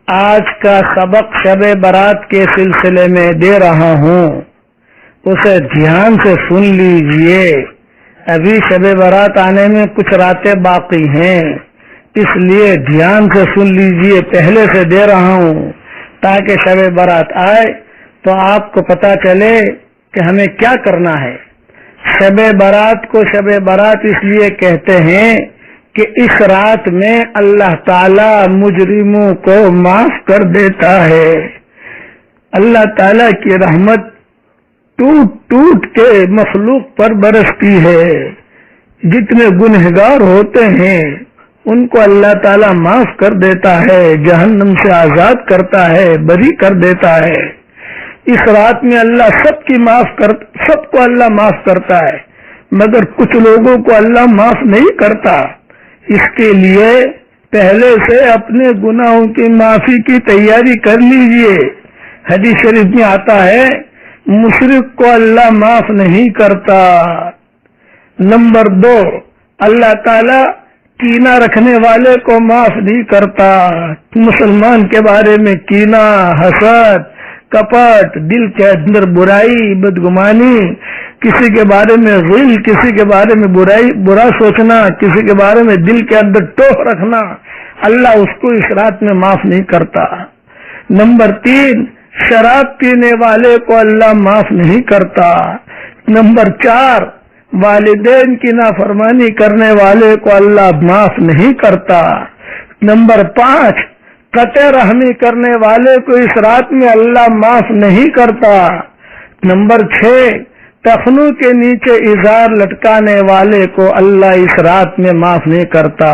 آج کا سبق شب برات کے سلسلے میں دے رہا ہوں، اسے دھیان سے سن لیجئے۔ ابھی شب برات آنے میں کچھ راتیں باقی ہیں، اس لیے دھیان سے سن لیجئے۔ پہلے سے دے رہا ہوں تاکہ شب برات آئے تو آپ کو پتا چلے کہ ہمیں کیا کرنا ہے۔ شب برات کو شب برات اس لیے کہتے ہیں کہ اس رات میں اللہ تعالی مجرموں کو معاف کر دیتا ہے۔ اللہ تعالی کی رحمت ٹوٹ ٹوٹ کے مخلوق پر برستی ہے۔ جتنے گنہگار ہوتے ہیں ان کو اللہ تعالی معاف کر دیتا ہے، جہنم سے آزاد کرتا ہے، بری کر دیتا ہے۔ اس رات میں اللہ سب کو اللہ معاف کرتا ہے، مگر کچھ لوگوں کو اللہ معاف نہیں کرتا۔ اس کے لیے پہلے سے اپنے گناہوں کی معافی کی تیاری کر لیجئے۔ حدیث شریف میں آتا ہے مشرک کو اللہ معاف نہیں کرتا۔ نمبر 2، اللہ تعالی کینہ رکھنے والے کو معاف نہیں کرتا۔ مسلمان کے بارے میں کینہ، حسد، کپٹ، دل کے اندر برائی، بدگمانی، کسی کے بارے میں غل، کسی کے بارے میں برا سوچنا، کسی کے بارے میں دل کے اندر ٹوہ رکھنا، اللہ اس کو اس رات میں معاف نہیں کرتا۔ نمبر 3، شراب پینے والے کو اللہ معاف نہیں کرتا۔ نمبر 4، والدین کی نافرمانی کرنے والے کو اللہ معاف نہیں کرتا۔ نمبر 5، قطع رحمی کرنے والے کو اس رات میں اللہ معاف نہیں کرتا۔ نمبر 6، ٹخنوں کے نیچے ازار لٹکانے والے کو اللہ اس رات میں معاف نہیں کرتا۔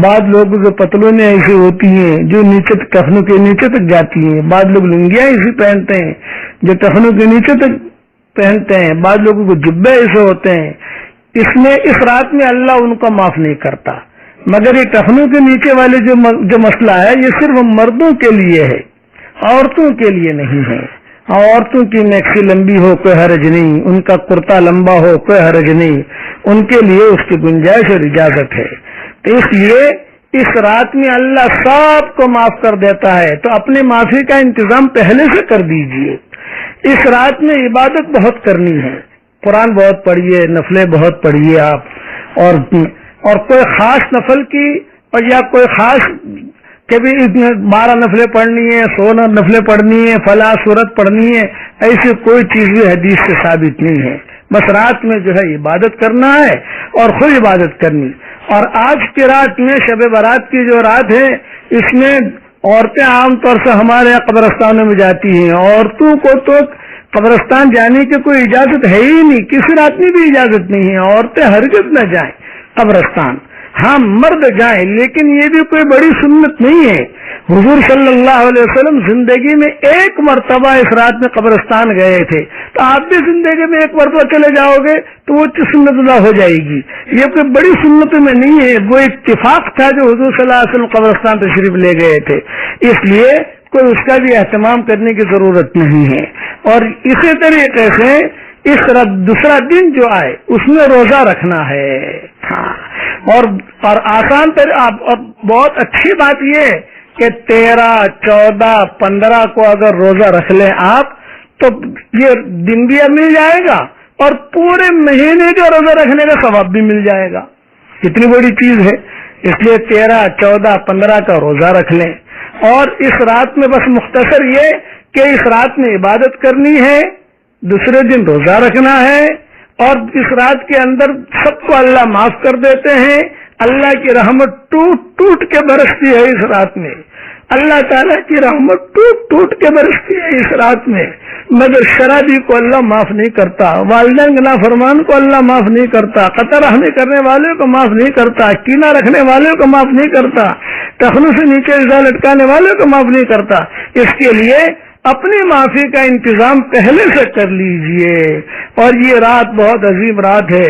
بعض لوگوں کے پتلونیں ایسی ہوتی ہیں جو نیچے ٹخنوں کے نیچے تک جاتی ہیں، بعض لوگ لنگیاں ایسی پہنتے ہیں جو ٹخنوں کے نیچے تک پہنتے ہیں، بعض لوگوں کو جبے ایسے ہوتے ہیں۔ اس رات میں اللہ ان کو معاف نہیں کرتا۔ مگر یہ ٹخنوں کے نیچے والے جو مسئلہ ہے یہ صرف مردوں کے لیے ہے، عورتوں کے لیے نہیں ہے۔ عورتوں کی میکسی لمبی ہو کوئی حرج نہیں، ان کا کرتا لمبا ہو کوئی حرج نہیں، ان کے لیے اس کی گنجائش اور اجازت ہے۔ تو اس لیے اس رات میں اللہ سب کو معاف کر دیتا ہے، تو اپنی معافی کا انتظام پہلے سے کر دیجئے۔ اس رات میں عبادت بہت کرنی ہے، قرآن بہت پڑھیے، نفلیں بہت پڑھیے آپ، اور کوئی خاص نفل کی اور یا کوئی خاص کہ بھی 12 نفلیں پڑھنی ہے، 100 نفلیں پڑھنی ہے، فلاں سورت پڑھنی ہے، ایسی کوئی چیز بھی حدیث سے ثابت نہیں ہے۔ بس رات میں جو ہے عبادت کرنا ہے اور خود عبادت کرنی۔ اور آج کی رات میں شب برات کی جو رات ہے اس میں عورتیں عام طور سے ہمارے قبرستانوں میں جاتی ہیں۔ عورتوں کو تو قبرستان جانے کی کوئی اجازت ہے ہی نہیں، کسی رات میں بھی اجازت نہیں ہے، عورتیں ہرگز نہ جائیں قبرستان۔ ہاں مرد جائیں، لیکن یہ بھی کوئی بڑی سنت نہیں ہے۔ حضور صلی اللہ علیہ وسلم زندگی میں ایک مرتبہ اس رات میں قبرستان گئے تھے، تو آپ بھی زندگی میں ایک مرتبہ چلے جاؤ گے تو وہ سنت ادا ہو جائے گی۔ یہ کوئی بڑی سنتوں میں نہیں ہے، وہ اتفاق تھا جو حضور صلی اللہ علیہ وسلم قبرستان تشریف لے گئے تھے، اس لیے کوئی اس کا بھی اہتمام کرنے کی ضرورت نہیں ہے۔ اور اسی طریقے سے اس طرح دوسرا دن جو آئے اس میں روزہ رکھنا ہے۔ ہاں، اور آسان اور بہت اچھی بات یہ کہ 13، 14، 15 کو اگر روزہ رکھ لیں آپ تو یہ دن بھی مل جائے گا اور پورے مہینے کے روزہ رکھنے کا ثواب بھی مل جائے گا۔ اتنی بڑی چیز ہے، اس لیے 13، 14، 15 کا روزہ رکھ لیں۔ اور اس رات میں بس مختصر یہ کہ اس رات میں عبادت کرنی ہے، دوسرے دن روزہ رکھنا ہے، اور اس رات کے اندر سب کو اللہ معاف کر دیتے ہیں۔ اللہ کی رحمت ٹوٹ ٹوٹ کے برستی ہے اس رات میں، اللہ تعالیٰ کی رحمت ٹوٹ ٹوٹ کے برستی ہے اس رات میں، مگر شرابی کو اللہ معاف نہیں کرتا، والدین کے نافرمان کو اللہ معاف نہیں کرتا، قطع رحمی کرنے والے کو معاف نہیں کرتا، کینہ رکھنے والے کو معاف نہیں کرتا، ٹخنوں سے نیچے ازار لٹکانے والے کو معاف نہیں کرتا۔ اس کے لیے اپنی معافی کا انتظام پہلے سے کر لیجئے۔ اور یہ رات بہت عظیم رات ہے۔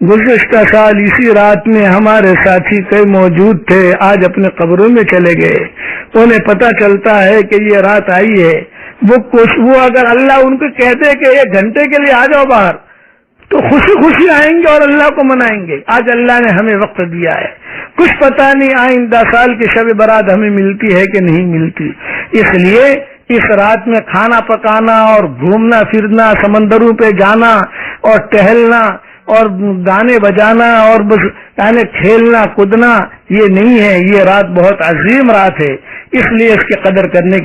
گزشتہ سال اسی رات میں ہمارے ساتھی کئی موجود تھے، آج اپنے قبروں میں چلے گئے۔ انہیں پتہ چلتا ہے کہ یہ رات آئی ہے، وہ اگر اللہ ان کو کہتے کہ 1 گھنٹے کے لیے آ جاؤ باہر تو خوشی خوشی آئیں گے اور اللہ کو منائیں گے۔ آج اللہ نے ہمیں وقت دیا ہے کچھ پتہ نہیں آئندہ سال کی شب برات ہمیں ملتی ہے کہ نہیں ملتی. اس لیے اس رات میں کھانا پکانا اور گھومنا پھرنا، سمندروں پہ جانا اور ٹہلنا اور گانے بجانا اور بس یعنی کھیلنا کودنا یہ نہیں ہے. یہ رات بہت عظیم رات ہے، اس لیے اس کی قدر کرنے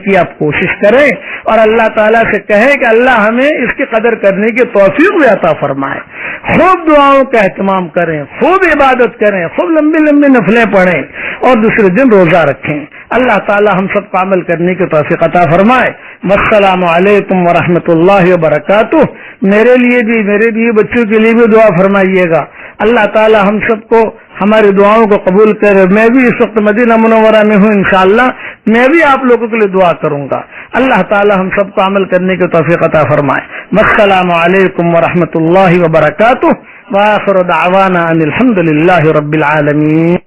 کی آپ کوشش کریں اور اللہ تعالیٰ سے کہیں کہ اللہ ہمیں اس کی قدر کرنے کی توفیق بھی عطا فرمائے. خوب دعاؤں کا اہتمام کریں، خوب عبادت کریں، خوب لمبی لمبی نفلیں پڑھیں اور دوسرے دن روزہ رکھیں. اللہ تعالیٰ ہم سب کو عمل کرنے کی توفیق عطا فرمائے. السلام علیکم ورحمۃ اللہ وبرکاتہ. میرے لیے بھی، میرے بھی بچوں کے لیے بھی دعا فرمائیے گا. اللہ تعالیٰ ہم سب کو ہماری دعاؤں کو قبول کرے. میں بھی اس وقت مدینہ منورہ میں ہوں، انشاءاللہ میں بھی آپ لوگوں کے لیے دعا کروں گا. اللہ تعالیٰ ہم سب کو عمل کرنے کی توفیق عطا فرمائے. السلام علیکم ورحمۃ اللہ وبرکاتہ. وآخر دعوانا ان الحمد للہ رب العالمین.